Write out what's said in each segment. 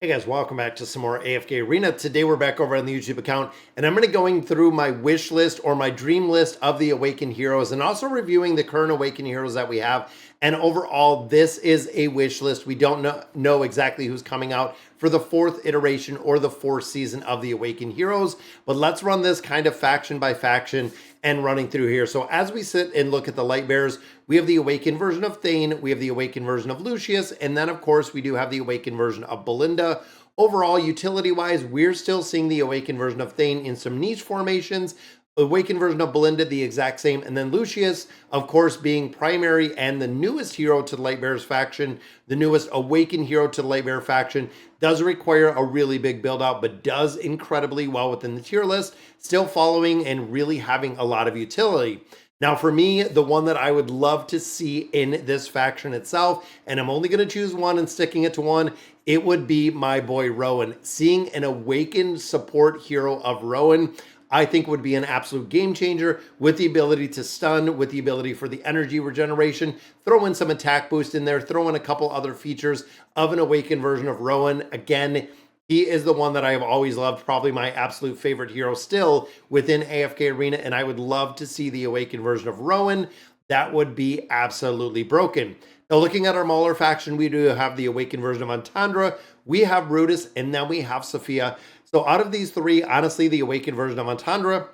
Hey guys, welcome back to some more AFK Arena. Today we're back over on the YouTube account and I'm going to be going through my wish list or my dream list of the Awakened Heroes and also reviewing the current Awakened Heroes that we have. And overall, this is a wish list. We don't know exactly who's coming out for the fourth iteration or the fourth season of the Awakened Heroes, but let's run this kind of faction by faction and running through here. So as we sit and look at the Light Bearers, we have the Awakened version of Thane, we have the Awakened version of Lucius, and then of course we do have the Awakened version of Belinda. Overall, utility-wise, we're still seeing the Awakened version of Thane in some niche formations, Awakened version of Belinda, the exact same, and then Lucius, of course, being primary and the newest hero to the Lightbearers faction, the newest Awakened hero to the Lightbearer faction, does require a really big build-out, but does incredibly well within the tier list, still following and really having a lot of utility. Now, for me, the one that I would love to see in this faction itself, and I'm only going to choose one and sticking it to one, it would be my boy Rowan. Seeing an Awakened support hero of Rowan, I think would be an absolute game changer with the ability to stun, with the ability for the energy regeneration, throw in some attack boost in there, throw in a couple other features of an Awakened version of Rowan. Again, he is the one that I have always loved, probably my absolute favorite hero still within AFK Arena, and I would love to see the Awakened version of Rowan. That would be absolutely broken. Now, looking at our Mauler faction, we do have the Awakened version of Antandra, we have Brutus, and then we have Sophia. So out of these three, honestly, the Awakened version of Antandra,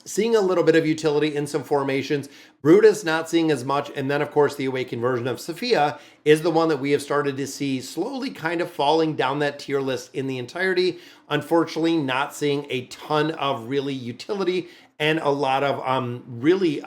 seeing a little bit of utility in some formations, Brutus not seeing as much, and then of course the Awakened version of Sophia is the one that we have started to see slowly kind of falling down that tier list in the entirety. Unfortunately, not seeing a ton of really utility and a lot of really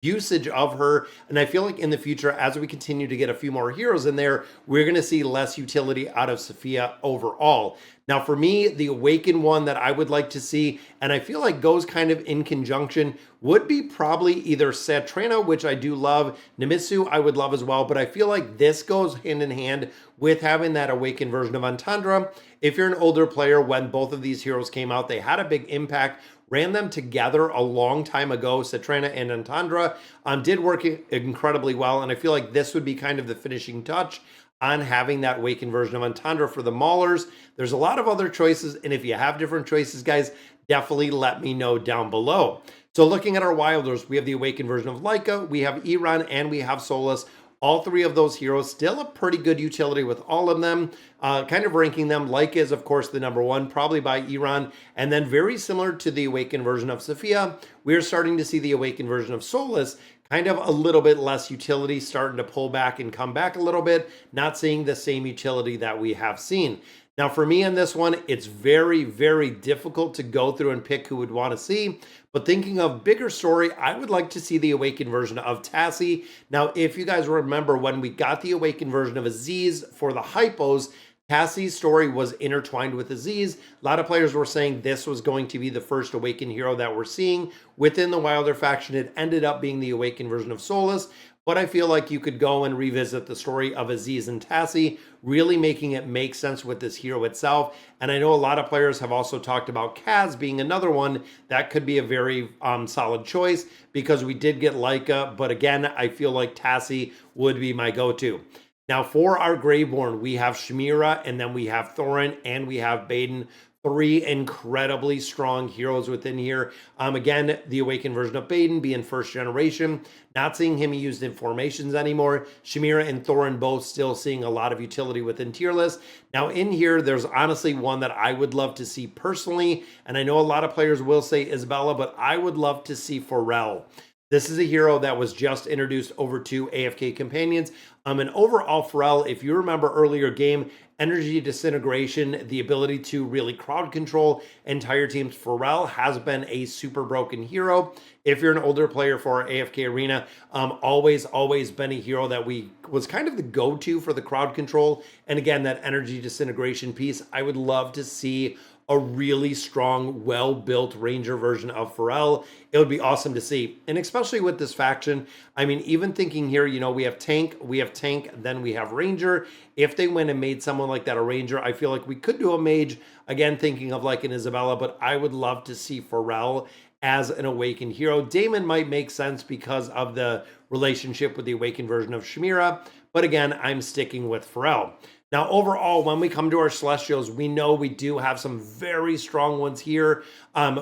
usage of her, and I feel like in the future, as we continue to get a few more heroes in there, we're going to see less utility out of Sophia overall. Now, for me, the Awakened one that I would like to see, and I feel like goes kind of in conjunction, would be probably either Satrana, which I do love, Nemitsu I would love as well, but I feel like this goes hand in hand with having that Awakened version of Antandra. If you're an older player, when both of these heroes came out, they had a big impact, ran them together a long time ago. Satrana and Antandra did work incredibly well, and I feel like this would be kind of the finishing touch on having that Awakened version of Antandra for the Maulers. There's a lot of other choices, and if you have different choices, guys, definitely let me know down below. So looking at our Wilders, we have the Awakened version of Leica, we have Iran, and we have Solus. All three of those heroes, still a pretty good utility with all of them. Kind of ranking them, Leica is, of course, the number one, probably by Iran. And then very similar to the Awakened version of Sophia, we're starting to see the Awakened version of Solus kind of a little bit less utility, starting to pull back and come back a little bit, not seeing the same utility that we have seen. Now, for me on this one, it's very, very difficult to go through and pick who would want to see. But thinking of bigger story, I would like to see the Awakened version of Tassie. Now, if you guys remember when we got the Awakened version of Aziz for the Hypos, Tassie's story was intertwined with Aziz. A lot of players were saying this was going to be the first Awakened hero that we're seeing within the Wilder faction. It ended up being the Awakened version of Solus, but I feel like you could go and revisit the story of Aziz and Tassie, really making it make sense with this hero itself. And I know a lot of players have also talked about Kaz being another one that could be a very solid choice because we did get Leica, but again, I feel like Tassie would be my go-to. Now, for our Graveborn, we have Shmira, and then we have Thorin, and we have Baden. Three incredibly strong heroes within here. Again, the Awakened version of Baden being first generation. Not seeing him used in formations anymore. Shmira and Thorin both still seeing a lot of utility within tier list. Now in here, there's honestly one that I would love to see personally. And I know a lot of players will say Isabella, but I would love to see Pharrell. This is a hero that was just introduced over to AFK Companions. And overall, Pharrell, if you remember earlier game, energy disintegration, the ability to really crowd control entire teams, Pharrell has been a super broken hero. If you're an older player for our AFK Arena, always been a hero that was kind of the go-to for the crowd control. And again, that energy disintegration piece, I would love to see a really strong, well-built Ranger version of Pharrell. It would be awesome to see. And especially with this faction, I mean, even thinking here, you know, we have tank, then we have Ranger. If they went and made someone like that a Ranger, I feel like we could do a mage. Again, thinking of like an Isabella, but I would love to see Pharrell as an awakened hero. Damon might make sense because of the relationship with the awakened version of Shamira, but again, I'm sticking with Pharrell. Now, overall, when we come to our Celestials, we know we do have some very strong ones here.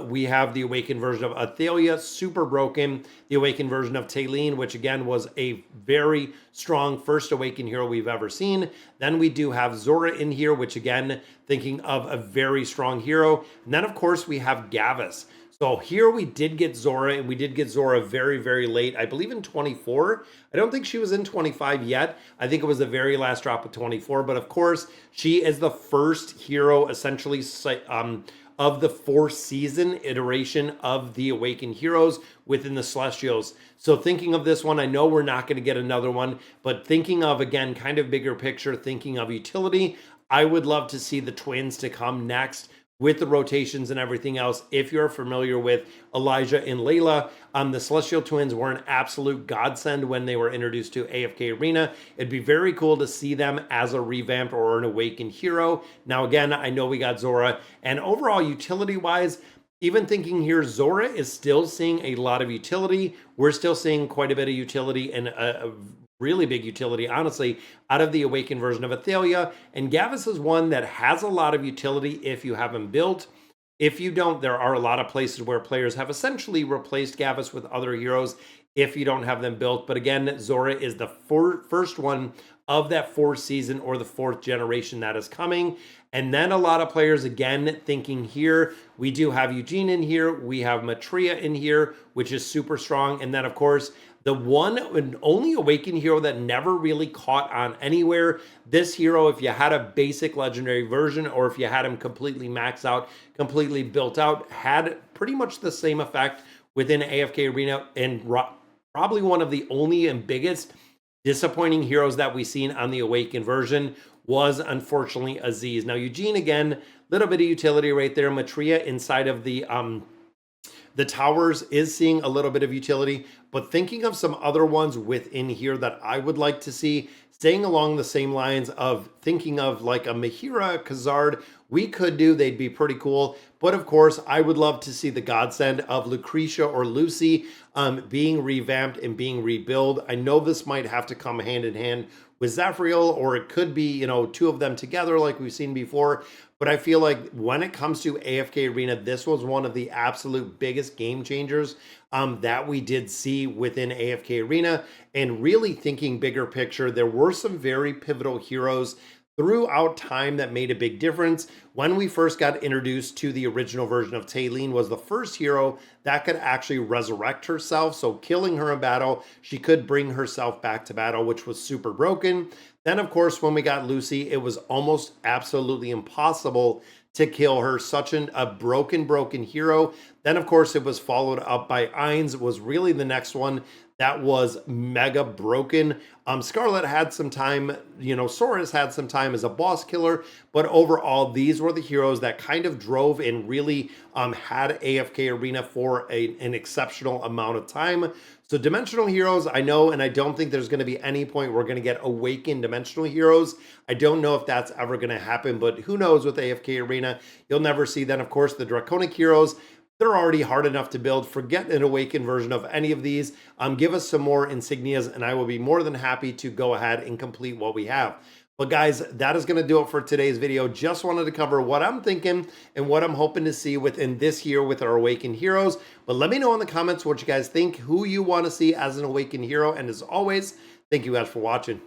We have the awakened version of Athalia, super broken. The awakened version of Taylene, which again was a very strong first awakened hero we've ever seen. Then we do have Zora in here, which again, thinking of a very strong hero. And then, of course, we have Gavis. So here we did get Zora, and we did get Zora very, very late. I believe in 24. I don't think she was in 25 yet. I think it was the very last drop of 24. But of course, she is the first hero, essentially, of the 4th season iteration of the Awakened Heroes within the Celestials. So thinking of this one, I know we're not going to get another one, but thinking of, again, kind of bigger picture, thinking of utility, I would love to see the twins to come next with the rotations and everything else. If you're familiar with Elijah and Layla, the Celestial Twins were an absolute godsend when they were introduced to AFK Arena. It'd be very cool to see them as a revamped or an awakened hero. Now, again, I know we got Zora, and overall utility-wise, even thinking here, Zora is still seeing a lot of utility. We're still seeing quite a bit of utility and a really big utility, honestly, out of the awakened version of Athalia. And Gavis is one that has a lot of utility if you have him built. If you don't, there are a lot of places where players have essentially replaced Gavis with other heroes if you don't have them built. But again, Zora is the first one of that 4th season or the 4th generation that is coming. And then a lot of players, again, thinking here, we do have Eugene in here. We have Matria in here, which is super strong. And then, of course, the one and only awakened hero that never really caught on anywhere. This hero, if you had a basic legendary version or if you had him completely maxed out, completely built out, had pretty much the same effect within AFK Arena, and probably one of the only and biggest disappointing heroes that we've seen on the awakened version was unfortunately Aziz. Now, Eugene, again, little bit of utility right there. Matria inside of the towers is seeing a little bit of utility, but thinking of some other ones within here that I would like to see, staying along the same lines of thinking of like a Mahira, Khazard, we could do, they'd be pretty cool. But of course, I would love to see the godsend of Lucretia or Lucy being revamped and being rebuilt. I know this might have to come hand in hand with Zafriel, or it could be, you know, two of them together like we've seen before. But I feel like when it comes to AFK Arena, this was one of the absolute biggest game changers that we did see within AFK Arena. And really thinking bigger picture, there were some very pivotal heroes throughout time that made a big difference. When we first got introduced to the original version of Taylene, was the first hero that could actually resurrect herself. So killing her in battle, she could bring herself back to battle, which was super broken. Then, of course, when we got Lucy, it was almost absolutely impossible to kill her. Such a broken hero. Then, of course, it was followed up by Ainz, was really the next one that was mega broken. Scarlet had some time, you know, Sora's had some time as a boss killer, but overall, these were the heroes that kind of drove and really had AFK Arena for an exceptional amount of time. So dimensional heroes, I know, and I don't think there's going to be any point we're going to get awakened dimensional heroes. I don't know if that's ever going to happen, but who knows with AFK Arena. You'll never see then, of course, the draconic heroes. They're already hard enough to build. Forget an awakened version of any of these. Give us some more insignias, and I will be more than happy to go ahead and complete what we have. But guys, that is going to do it for today's video. Just wanted to cover what I'm thinking and what I'm hoping to see within this year with our Awakened Heroes. But let me know in the comments what you guys think, who you want to see as an Awakened Hero. And as always, thank you guys for watching.